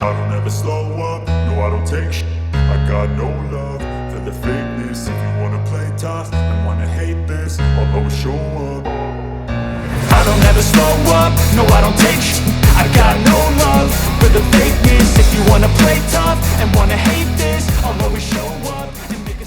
I don't ever slow up, no I don't take I got no love for the fakeness. If you wanna play tough and wanna hate this, I'll always show up. I don't ever slow up, no I don't take I got no love for the fakeness. If you wanna play tough and wanna hate this, I'll always show up.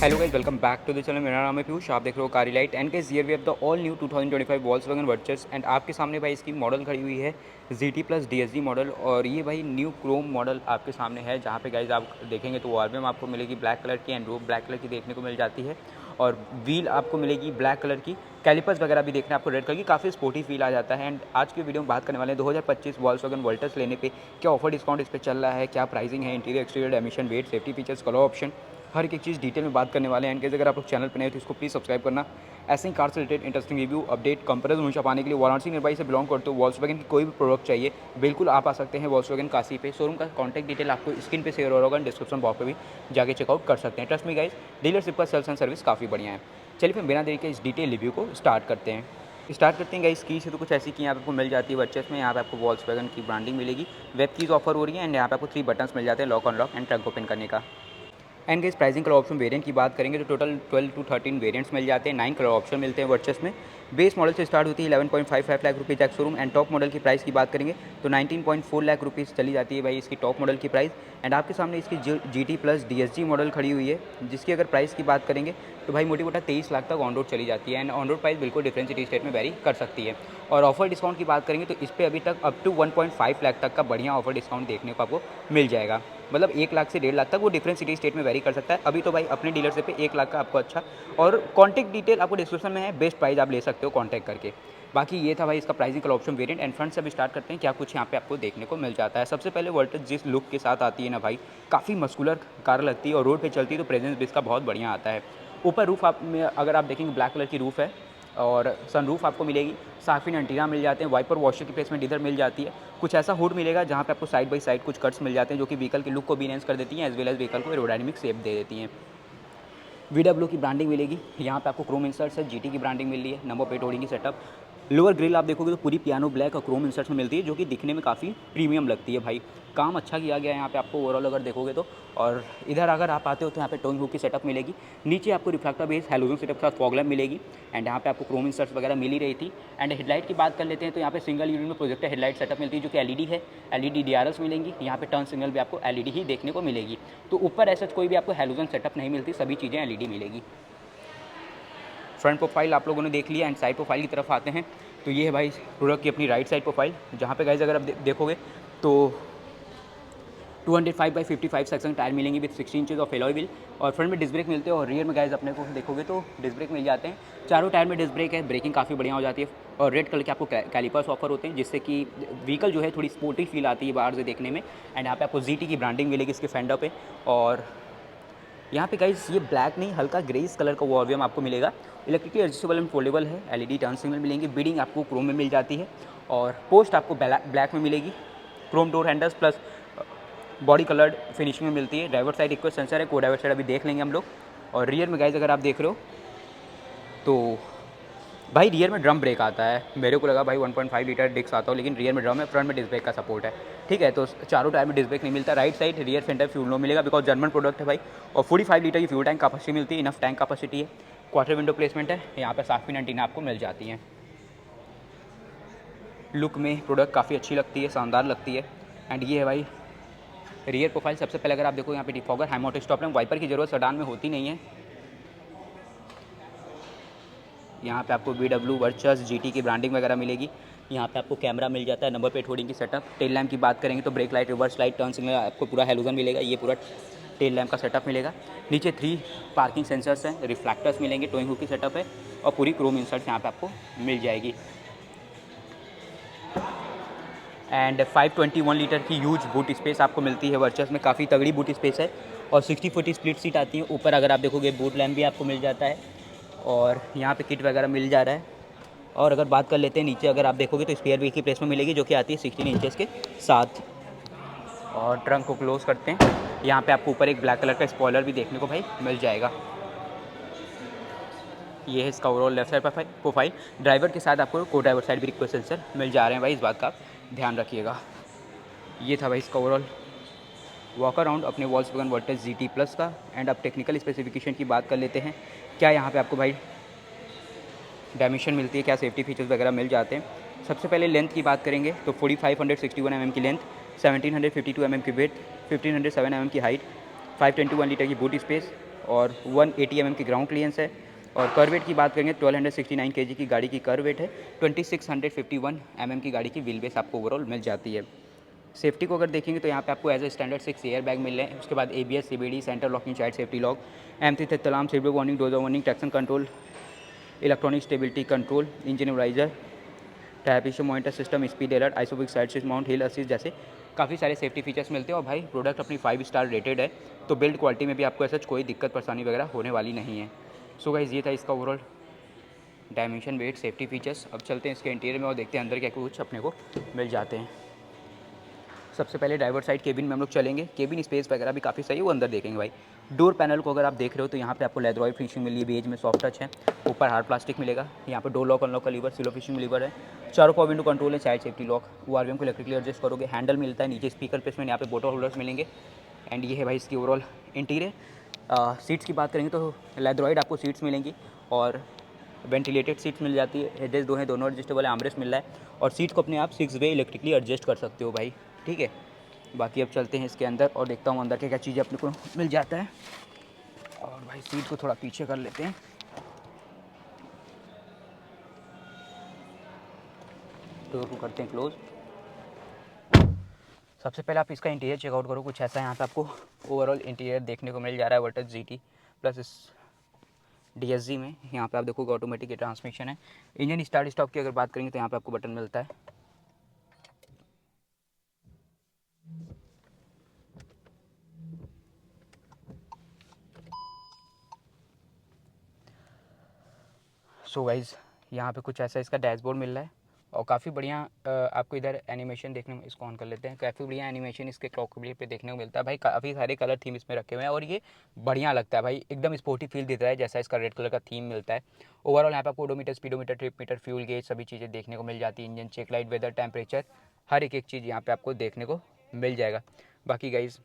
Hello guys, welcome back to the channel. मेरा नाम है पीयूष, आप देख रहे हो कारी light and guys here we have the all new 2025 Volkswagen Virtus and आपके सामने भाई इसकी मॉडल खड़ी हुई है GT प्लस DSG मॉडल। और ये भाई न्यू क्रोम मॉडल आपके सामने है, जहाँ पे गाइस आप देखेंगे तो आरबीएम आपको मिलेगी ब्लैक कलर की एंड रूफ ब्लैक कलर की देखने को मिल जाती है। और व्हील आपको मिलेगी ब्लैक कलर की, कैलिपर्स वगैरह भी देखने आपको रेड कलर की, काफ़ी स्पोर्टी फील आ जाता है। एंड आज की वीडियो में बात करने वाले हैं 2025 वॉल्क्सवैगन वर्टस लेने पे क्या ऑफर डिस्काउंट इस पर चल रहा है, क्या प्राइसिंग है, interior exterior emission weight safety features colour option, हर एक चीज़ डिटेल में बात करने वाले हैं। एंड अगर आप लोग चैनल पर नए तो इसको प्लीज़ सब्सक्राइब करना। ऐसे ही कार से related interesting review update comparison हमेशा पाने के लिए वाराणसी नियरबाई से बिलोंग करते हो वॉल्क्सवैगन की कोई भी प्रोडक्ट चाहिए बिल्कुल आप आ सकते हैं वॉल्क्सवैगन काशी पे। शोरूम का कॉन्टैक्ट डिटेल आपको स्क्रीन पे शेयर हो रहा होगा, डिस्क्रिप्शन बॉक्स पे भी जाके चेकआउट कर सकते हैं। ट्रस्ट मी गाइस, डीलरशिप का सेल्स एंड सर्विस काफ़ी बढ़िया है। चलिए फिर बिना देरी के इस डिटेल रिव्यू को स्टार्ट करते हैं। गाइस की से तो कुछ ऐसी की यहाँ पे आपको मिल जाती है वर्चेस में। यहाँ पे आपको वॉल्क्सवैगन की ब्रांडिंग मिलेगी, वेब कीज ऑफर हो रही है एंड यहाँ पे आपको 3 बटन्स मिल जाते हैं, lock unlock and trunk open करने का। And guys pricing colour option variant की बात करेंगे तो टोटल 12 to 13 वेरिएंट्स मिल जाते हैं, 9 कलर ऑप्शन मिलते हैं वर्चेस में। बेस मॉडल से स्टार्ट होती है 11.55 लाख रुपये ex showroom and top model की प्राइस की बात करेंगे तो 19.4 लाख रुपीज़ चली जाती है भाई इसकी टॉप मॉडल की प्राइस। एंड आपके सामने इसकी GT प्लस DSG मॉडल खड़ी हुई है, जिसकी अगर प्राइस की बात करेंगे तो भाई मोटी मोटा 23 लाख तक ऑन रोड चली जाती है। एंड ऑन रोड प्राइस बिल्कुल डिफरेंट सिटी स्टेट में वेरी कर सकती है। और ऑफर डिस्काउंट की बात करेंगे तो इस पर अभी तक अप टू 1.5 लाख तक का बढ़िया ऑफर डिस्काउंट देखने को आपको मिल जाएगा। मतलब 1 लाख से 1.5 लाख तक वो डिफरेंट सिटी स्टेट में वेरी कर सकता है। अभी तो भाई अपने डीलरशिप पे 1 लाख का आपको अच्छा, और कॉन्टैक्ट डिटेल आपको डिस्क्रिप्शन में है, बेस्ट प्राइस आप ले सकते हो कॉन्टैक्ट करके। बाकी ये था भाई इसका pricing colour option variant. And front से अभी स्टार्ट करते हैं क्या कुछ यहाँ पे आपको देखने को मिल जाता है। सबसे पहले वर्टस जिस लुक के साथ आती है ना भाई, काफ़ी मस्कुलर कार लगती है और रोड पे चलती है तो प्रेजेंस भी इसका बहुत बढ़िया आता है। ऊपर रूफ आप में अगर आप देखेंगे ब्लैक कलर की रूफ है और सनरूफ आपको मिलेगी, साफिन एंटीना मिल जाते हैं, वाइपर वॉशर की प्लेसमेंट इधर मिल जाती है। कुछ ऐसा हुड मिलेगा जहाँ पे आपको साइड बाई साइड कुछ कट्स मिल जाते हैं जो कि व्हीकल के लुक को भी एनहांस कर देती हैं एज वेल एज व्हीकल को एरोडायनेमिक शेप दे देती हैं। VW की ब्रांडिंग मिलेगी, यहाँ पे आपको क्रोम इंसर्ट्स है, GT की ब्रांडिंग मिल रही है, नंबर प्लेट होल्डिंग की सेटअप। लोअर ग्रिल आप देखोगे तो पूरी पियानो ब्लैक और क्रोम इंसर्ट्स में मिलती है जो कि दिखने में काफ़ी प्रीमियम लगती है भाई। काम अच्छा किया गया है यहाँ पे आपको ओवरऑल अगर देखोगे तो। और इधर अगर आप आते हो तो यहाँ पे टोइंग हुक की सेटअप मिलेगी, नीचे आपको रिफ्लेक्टर बेस हैलोजन सेटअप के साथ फॉग लैम्प मिलेगी। एंड यहाँ पे आपको क्रोम इंसर्ट्स वगैरह मिल ही रही थी। एंड हेडलाइट की बात कर लेते हैं तो यहाँ पे सिंगल यूनिट में प्रोजेक्टर हेडलाइट सेटअप मिलती है जो कि LED है, LED DRLs मिलेंगी। यहाँ पे टर्न सिग्नल भी आपको LED ही देखने को मिलेगी। तो ऊपर ऐसा कोई भी आपको हैलोजन सेटअप नहीं मिलती, सभी चीज़ें LED मिलेगी। फ्रंट प्रोफाइल आप लोगों ने देख लिया एंड साइड प्रोफाइल की तरफ आते हैं तो ये है भाई प्रोडक्ट की अपनी राइट साइड प्रोफाइल, जहाँ पे गाइस अगर आप देखोगे तो 205/55 सेक्शन टायर मिलेंगे with 16 inches of alloy wheel. और फ्रंट में डिस्क ब्रेक मिलते हैं और रियर में गाइस अपने को देखोगे तो डिस्क ब्रेक मिल जाते हैं। चारों टायर में डिस्क ब्रेक है, ब्रेकिंग काफ़ी बढ़िया हो जाती है। और रेड कलर के आपको कैलिपर्स ऑफर होते हैं जिससे कि व्हीकल जो है थोड़ी स्पोर्टी फील आती है बाहर से देखने में। एंड यहाँ पे आपको GT की ब्रांडिंग मिलेगी इसके फेंडर पे। और यहाँ पे गाइस ये ब्लैक नहीं हल्का ग्रेस कलर का वॉल्वियम आपको मिलेगा, इलेक्ट्रिकली एडजस्टेबल एंड फोल्डेबल है, LED टर्न सिग्नल मिलेंगे, बीडिंग आपको क्रोम में मिल जाती है और पोस्ट आपको ब्लैक में मिलेगी, Chrome door handles plus body coloured finishing में मिलती है। ड्राइवर साइड इक्वल सेंसर है, को ड्राइवर साइड अभी देख लेंगे हम लोग। और रियर में गाइस अगर आप देख रहे हो तो भाई रियर में ड्रम ब्रेक आता है, मेरे को लगा भाई 1.5 लीटर डिस्क आता हो, लेकिन रियर में ड्रम है, फ्रंट में डिस्क ब्रेक का सपोर्ट है। ठीक है, तो चारों टायर में डिस्क ब्रेक नहीं मिलता। Right side rear fender fuel नो मिलेगा बिकॉज जर्मन प्रोडक्ट है भाई। और 45 लीटर की फ्यूल टैंक कैपेसिटी मिलती है, इनफ टैंक कैपेसिटी है। क्वार्टर विंडो प्लेसमेंट है, यहाँ पर साफिन एंटीना आपको मिल जाती हैं। लुक में प्रोडक्ट काफ़ी अच्छी लगती है, शानदार लगती है। एंड ये है भाई रियर प्रोफाइल। सबसे पहले अगर आप देखो यहाँ पे defogger, high mounted stop lamp, wiper की जरूरत सेडान में होती नहीं है। यहाँ पे आपको VW वर्चस GT की ब्रांडिंग वगैरह मिलेगी। यहाँ पे आपको कैमरा मिल जाता है, नंबर प्लेट होल्डिंग की सेटअप। टेल लैम्प की बात करेंगे तो brake light, reverse light, turn signal आपको पूरा हैलोजन मिलेगा, ये पूरा टेल लैम्प का सेटअप मिलेगा। नीचे 3 पार्किंग सेंसर्स हैं, रिफ्लेक्टर्स मिलेंगे, टोइंग हुक की सेटअप है और पूरी क्रोम इंसर्ट्स यहाँ पे आपको मिल जाएगी। एंड 521 लीटर की ह्यूज बूट स्पेस आपको मिलती है वर्चस में, काफ़ी तगड़ी बूट स्पेस है। और 60/40 स्प्लिट सीट आती है। ऊपर अगर आप देखोगे बूट लैम्प भी आपको मिल जाता है और यहाँ पे किट वगैरह मिल जा रहा है। और अगर बात कर लेते हैं नीचे अगर आप देखोगे तो स्पेयर व्हील की प्लेसमेंट मिलेगी जो कि आती है 16 इंचेस के साथ। और ट्रंक को क्लोज करते हैं, यहाँ पे आपको ऊपर एक ब्लैक कलर का स्पॉइलर भी देखने को भाई मिल जाएगा। ये है इसका overall left side profile. Driver के साथ आपको को ड्राइवर साइड भी रिक्वेस्ट सेंसर मिल जा रहे हैं भाई, इस बात का आप ध्यान रखिएगा। ये था भाई इसका ओवरऑल वॉक अराउंड अपने वॉल्क्सवैगन वर्टिस GT प्लस का। एंड अब टेक्निकल स्पेसिफिकेशन की बात कर लेते हैं, क्या यहाँ पे आपको भाई डायमेंशन मिलती है, क्या सेफ्टी फीचर्स वगैरह मिल जाते हैं। सबसे पहले लेंथ की बात करेंगे तो 4561 mm की लेंथ, 1752 mm की विड्थ, 1507 mm की हाइट, 521 लीटर की बूट स्पेस और 180 mm की ग्राउंड क्लियरेंस है। और कर वेट की बात करेंगे 1269 kg की गाड़ी की कर वेट है, 2651 mm की गाड़ी की व्हील बेस आपको ओवरऑल मिल जाती है। सेफ्टी को अगर देखेंगे तो यहाँ पे आपको as a standard 6 airbag मिल रहे हैं। उसके बाद ABS, CBD, centre locking, child safety lock, M3 तलाम, seat belt warning, door ajar warning, traction control, electronic stability control, engine immobiliser, tyre pressure monitor system, speed alert, ISOFIX side switch mount, hill assist जैसे काफ़ी सारे safety features मिलते हैं। और भाई product अपनी 5 star rated है, तो बिल्ड क्वालिटी में भी आपको ऐसा कोई दिक्कत परेशानी वगैरह होने वाली नहीं है। सो गाइस ये था इसका overall dimension, weight, safety features. अब चलते हैं इसके इंटीरियर में और देखते हैं अंदर क्या कुछ अपने को मिल जाते हैं। सबसे पहले ड्राइवर साइड केबिन में हम लोग चलेंगे। केबिन स्पेस वगैरह भी काफ़ी सही है, वो अंदर देखेंगे भाई। डोर पैनल को अगर आप देख रहे हो तो यहाँ पे आपको लेदर ऑयल फिनिशिंग मिली है, बेज में सॉफ्ट टच है, ऊपर हार्ड प्लास्टिक मिलेगा। यहाँ पे डोर लॉक अनलॉक का लीवर, सिलो फिशिंग लीवर है, चारों पावर विंडो कंट्रोल है, साइड सेफ्टी लॉक, ORVM को इलेक्ट्रिकली एडजस्ट करोगे, हैंडल मिलता है, नीचे स्पीकर प्लेसमेंट, यहाँ पे बोटल होल्डर्स मिलेंगे। एंड ये है भाई इसकी ओवरऑल इंटीरियर। सीट्स की बात करेंगे तो लेदरॉइड आपको सीट्स मिलेंगी और वेंटिलेटेड सीट्स मिल जाती है। हेडरेस्ट दो हैं, दोनों एडजस्टेबल है, आर्मरेस्ट मिल रहा है और सीट को अपने आप 6 वे इलेक्ट्रिकली एडजस्ट कर सकते हो भाई, ठीक है। बाकी अब चलते हैं इसके अंदर और देखता हूँ अंदर क्या क्या चीज़ें अपने को मिल जाता है। और भाई सीट को थोड़ा पीछे कर लेते हैं, डोर को करते हैं क्लोज। सबसे पहले आप इसका इंटीरियर चेकआउट करो, कुछ ऐसा यहाँ पे आपको ओवरऑल इंटीरियर देखने को मिल जा रहा है वर्टिस GT प्लस इस DSG में। यहाँ पे आप देखोगे ऑटोमेटिक ये ट्रांसमिशन है। इंजन स्टार्ट स्टॉप की अगर बात करेंगे तो यहाँ पे आपको बटन मिलता है। सो गाइज यहाँ पे कुछ ऐसा इसका डैशबोर्ड मिल रहा है और काफ़ी बढ़िया आपको इधर एनिमेशन देखने में, इसको ऑन कर लेते हैं, काफ़ी बढ़िया एनिमेशन इसके कॉकपिट पे देखने को मिलता है भाई। काफ़ी सारे कलर थीम इसमें रखे हुए हैं और ये बढ़िया लगता है भाई, एकदम स्पोर्टी फील देता है जैसा इसका रेड कलर का थीम मिलता है। ओवरऑल यहाँ पे आपको odometer, speedometer, trip meter, fuel gauge सभी चीज़ें देखने को मिल जाती है। Engine check light, weather, temperature, हर एक चीज़ यहाँ पर आपको देखने को मिल जाएगा। बाकी गाइज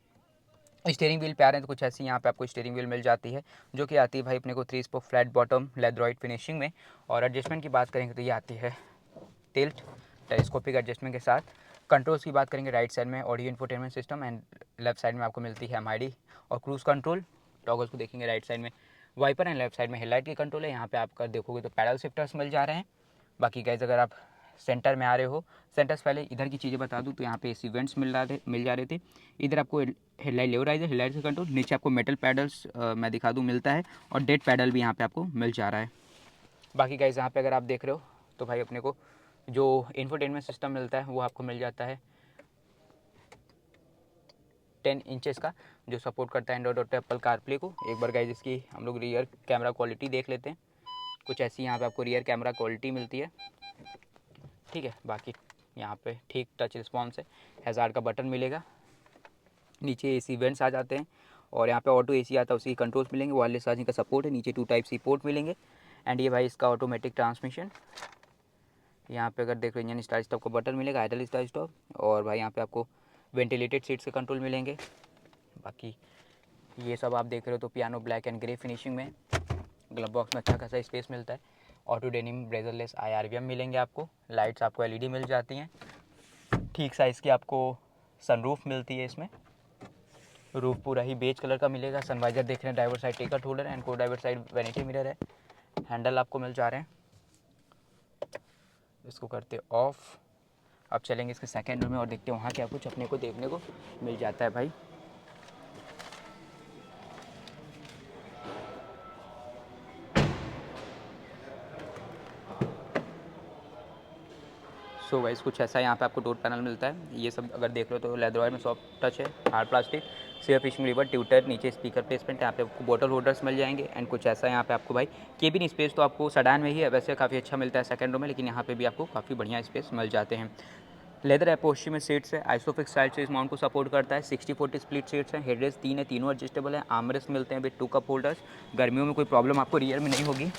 स्टीयरिंग व्हील पे आ रहे हैं तो कुछ ऐसी यहाँ पे आपको स्टीयरिंग व्हील मिल जाती है, जो कि आती है भाई अपने को 3 स्पोक फ्लैट बॉटम लेदरॉइड फिनिशिंग में। और एडजस्टमेंट की बात करेंगे तो ये आती है टिल्ट टेलीस्कोपिक एडजस्टमेंट के साथ। कंट्रोल्स की बात करेंगे राइट साइड में audio infotainment system and left side में आपको मिलती है MID और क्रूज कंट्रोल। टॉगल्स को देखेंगे राइट साइड में वाइपर एंड लेफ्ट साइड में हेडलाइट की कंट्रोल है। यहाँ पे आप देखोगे तो पैडल शिफ्टर्स मिल जा रहे हैं। बाकी गाइस अगर आप सेंटर में आ रहे हो, सेंटर से पहले इधर की चीज़ें बता दूँ तो यहाँ पे AC वेंट्स मिल जा रहे थे। इधर आपको हेडलाइट लेवराइजर, हेडलाइट से कंट्रोल, नीचे आपको मेटल पैडल्स मैं दिखा दूँ मिलता है और डेड पैडल भी यहाँ पे आपको मिल जा रहा है। बाकी गाइस यहाँ पे अगर आप देख रहे हो तो भाई अपने को जो इंफोटेनमेंट सिस्टम मिलता है वो आपको मिल जाता है 10 इंचेस का, जो सपोर्ट करता है एंड्रॉइड और एप्पल कारप्ले को। एक बार गाइस इसकी हम लोग रियर कैमरा क्वालिटी देख लेते हैं। कुछ ऐसी यहाँ पे आपको रियर कैमरा क्वालिटी मिलती है, ठीक है। बाकी यहाँ पे ठीक टच रिस्पॉन्स है, हैज़ार्ड का बटन मिलेगा, नीचे AC वेंट्स आ जाते हैं और यहाँ पे ऑटो AC आता है, उसकी कंट्रोल्स मिलेंगे, वायरलेस चार्जिंग का सपोर्ट है, नीचे 2 Type-C पोर्ट मिलेंगे। एंड ये भाई इसका ऑटोमेटिक ट्रांसमिशन। यहाँ पे अगर देख रहे हो इंजन स्टार्ट स्टॉप का बटन मिलेगा, आइडल स्टार्ट स्टॉप, और भाई यहाँ पे आपको वेंटिलेटेड सीट्स के कंट्रोल मिलेंगे। बाकी ये सब आप देख रहे हो तो piano black and grey finishing में। ग्लव बॉक्स में अच्छा खासा स्पेस मिलता है। ऑटो डेनिम ब्रेजरलेस IRVM मिलेंगे आपको। लाइट्स आपको LED मिल जाती हैं, ठीक साइज़ की आपको सनरूफ मिलती है इसमें। रूफ पूरा ही बेज कलर का मिलेगा। सनवाइजर देख रहे हैं, driver side ticket holder and को ड्राइवर साइड वैनिटी मिरर है। हैंडल आपको मिल जा रहे हैं, इसको करते ऑफ। अब चलेंगे इसके सेकेंड रूम में और देखते हैं वहाँ क्या कुछ अपने को देखने को मिल जाता है भाई। सो गाइस कुछ ऐसा यहाँ पे आपको डोर पैनल मिलता है। ये सब अगर देख रहे हो तो लेदर में सॉफ्ट टच है, हार्ड प्लास्टिक, सेफ फिशिंग लीवर, ट्यूटर, नीचे स्पीकर प्लेसमेंट, यहाँ पे आपको बोतल होल्डर्स मिल जाएंगे। एंड कुछ ऐसा यहाँ पे आपको भाई केबिन स्पेस तो आपको सडान में ही है, वैसे काफ़ी अच्छा मिलता है सेकंड रो में, लेकिन यहाँ पे भी आपको काफ़ी बढ़िया स्पेस मिल जाते हैं। लेदर एपोस्ट्री में सीट्स है, आइसोफिक्स साइड से इस माउंट को सपोर्ट करता है। 60-40 स्प्लिट सीट्स हैं, हेडरेस्ट 3 है, तीनों एडजस्टेबल है, आर्मरेस्ट मिलते हैं विद 2 कप होल्डर्स। गर्मियों में कोई प्रॉब्लम आपको रियर में नहीं होगी।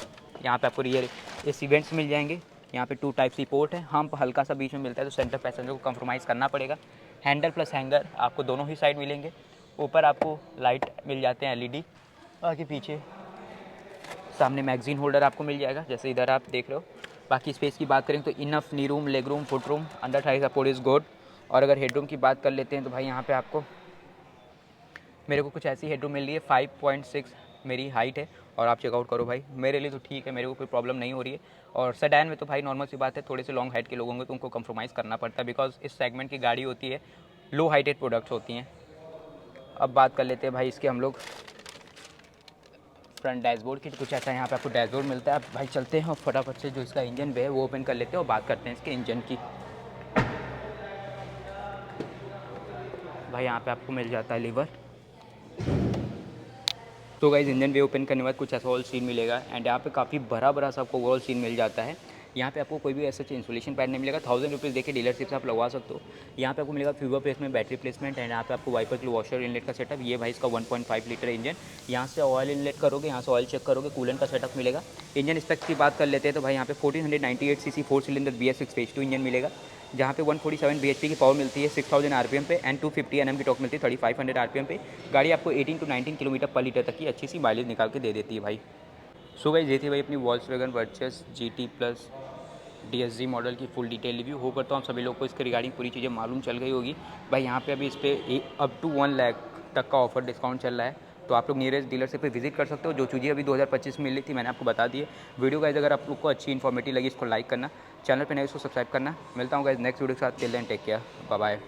यहाँ पे आपको रियर AC वेंट्स मिल जाएंगे। यहाँ पे 2 Type-C पोर्ट है, हम्प हल्का सा बीच में मिलता है तो सेंटर पैसेंजर को कंप्रोमाइज़ करना पड़ेगा। हैंडल प्लस हैंगर आपको दोनों ही साइड मिलेंगे ऊपर आपको लाइट मिल जाते हैं एलईडी, बाकी पीछे सामने मैगजीन होल्डर आपको मिल जाएगा जैसे इधर आप देख रहे हो। बाकी स्पेस की बात करें तो enough knee room, leg room, foot room, under Thai support is good. और अगर हेडरूम की बात कर लेते हैं तो भाई यहाँ पे आपको मेरे को कुछ ऐसी हेडरूम मिल रही है, 5.6 मेरी हाइट है और आप चेकआउट करो भाई, मेरे लिए तो ठीक है, मेरे को कोई प्रॉब्लम नहीं हो रही है। और सेडान में तो भाई नॉर्मल सी बात है, थोड़े से लॉन्ग हाइट के लोग होंगे तो उनको कंप्रोमाइज़ करना पड़ता है, बिकॉज इस सेगमेंट की गाड़ी होती है, लो हाइटेड प्रोडक्ट्स होती हैं। अब बात कर लेते हैं भाई इसके हम लोग फ्रंट डैशबोर्ड की। कुछ ऐसा यहाँ पे आपको डैशबोर्ड मिलता है। अब भाई चलते हैं और फटाफट से जो इसका इंजन है वो ओपन कर लेते हैं और बात करते हैं इसके इंजन की। भाई यहाँ पे आपको मिल जाता है लीवर। तो गाइस इंजन वे ओपन करने के बाद कुछ ऐसा ओवरऑल सीन मिलेगा एंड यहाँ पे काफ़ी बड़ा सा आपको ओवरऑल सीन मिल जाता है। यहाँ पे आपको कोई भी ऐसा इंसुलेशन पैड नहीं मिलेगा, 1000 रुपीज़ देके डीलरशिप से आप लगवा सकते हो। यहाँ पे आपको मिलेगा फ्यूबर प्लेसमेंट, बैटरी प्लेसमेंट एंड यहाँ पे आपको वाइपर के वॉशर इनलेट का सेटअप। ये भाई इसका 1.5 लीटर इंजन, यहाँ से ऑयल इनलेट करोगे, यहाँ से ऑयल चेक करोगे, कूलेंट का सेटअप मिलेगा। इंजन स्पेक्स की बात कर लेते हैं तो भाई यहाँ पे 1498 CC 4 cylinder BS6 phase 2 engine मिलेगा, जहाँ पे 147 bhp की पावर मिलती है 6000 आरपीएम पे एंड 250 Nm की टॉर्क मिलती है 3500 आरपीएम पे। गाड़ी आपको 18 to 19 किलोमीटर पर लीटर तक की अच्छी सी माइलेज निकाल के दे देती है भाई। सो गाइस ये थी भाई अपनी Volkswagen Virtus GT plus DSG model की फुल डिटेल रिव्यू। होप करता हूँ आप सभी लोग को इसके रिगार्डिंग पूरी चीज़ें मालूम चल गई होगी। भाई यहाँ पे अभी इस पर अप टू 1 लाख तक का ऑफर डिस्काउंट चल रहा है, तो आप लोग नियरेस्ट डीलरशिप पे विजिट कर सकते हो। जो चीज़ें अभी 2025 में मिली थी मैंने आपको बता दी है। वीडियो गाइस अगर आप लोग को अच्छी इन्फॉर्मेटिव लगी इसको लाइक करना, चैनल पे नए इसको सब्सक्राइब करना। मिलता हूँ गाइस नेक्स्ट वीडियो के साथ, till then take care, bye bye.